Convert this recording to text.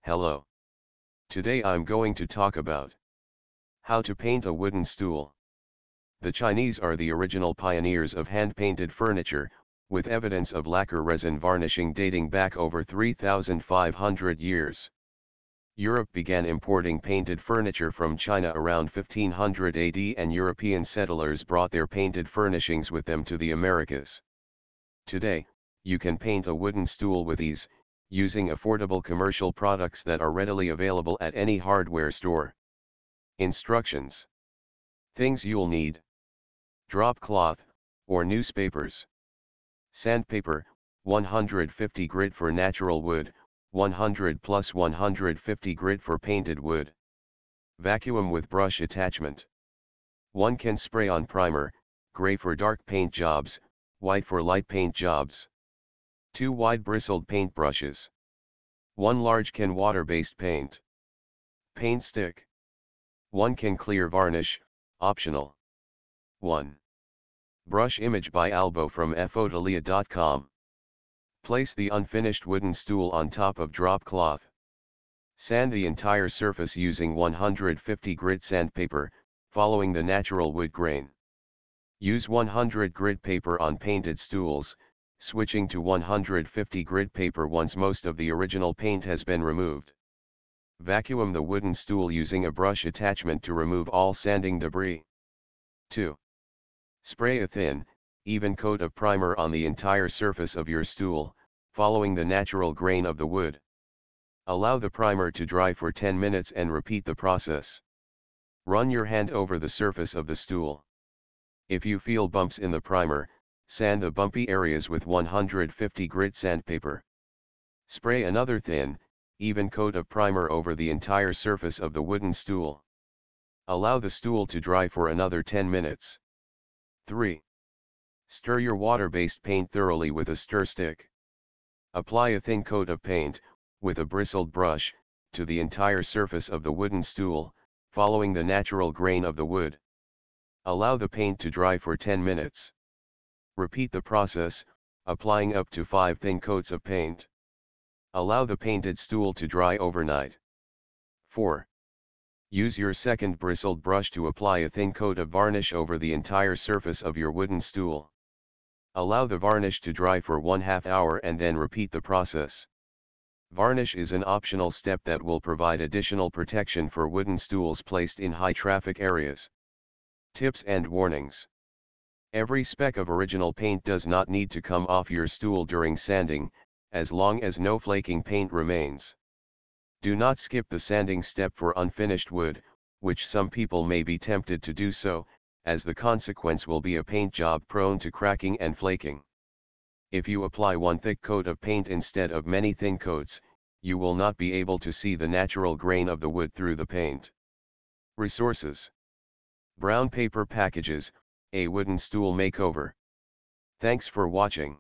Hello. Today I'm going to talk about how to paint a wooden stool. The Chinese are the original pioneers of hand-painted furniture, with evidence of lacquer resin varnishing dating back over 3,500 years. Europe began importing painted furniture from China around 1500 AD, and European settlers brought their painted furnishings with them to the Americas. Today, you can paint a wooden stool with ease, using affordable commercial products that are readily available at any hardware store. Instructions. Things you'll need: drop cloth, or newspapers. Sandpaper, 150 grit for natural wood, 100 plus 150 grit for painted wood. Vacuum with brush attachment. 1 can spray-on primer, gray for dark paint jobs, white for light paint jobs. 2 wide bristled paint brushes. 1 large can water-based paint. Paint stick. 1 can clear varnish, optional. 1 brush image by Albo from fotolia.com. Place the unfinished wooden stool on top of drop cloth. Sand the entire surface using 150 grit sandpaper, following the natural wood grain. Use 100 grit paper on painted stools, switching to 150 grit paper once most of the original paint has been removed. Vacuum the wooden stool using a brush attachment to remove all sanding debris. 2. Spray a thin, even coat of primer on the entire surface of your stool, following the natural grain of the wood. Allow the primer to dry for 10 minutes and repeat the process. Run your hand over the surface of the stool. If you feel bumps in the primer, sand the bumpy areas with 150 grit sandpaper. Spray another thin, even coat of primer over the entire surface of the wooden stool. Allow the stool to dry for another 10 minutes. 3. Stir your water-based paint thoroughly with a stir stick. Apply a thin coat of paint, with a bristled brush, to the entire surface of the wooden stool, following the natural grain of the wood. Allow the paint to dry for 10 minutes. Repeat the process, applying up to 5 thin coats of paint. Allow the painted stool to dry overnight. 4. Use your second bristled brush to apply a thin coat of varnish over the entire surface of your wooden stool. Allow the varnish to dry for 1/2 hour and then repeat the process. Varnish is an optional step that will provide additional protection for wooden stools placed in high traffic areas. Tips and warnings. Every speck of original paint does not need to come off your stool during sanding, as long as no flaking paint remains. Do not skip the sanding step for unfinished wood, which some people may be tempted to do so, as the consequence will be a paint job prone to cracking and flaking. If you apply 1 thick coat of paint instead of many thin coats, you will not be able to see the natural grain of the wood through the paint. Resources: brown paper packages, a wooden stool makeover. Thanks for watching.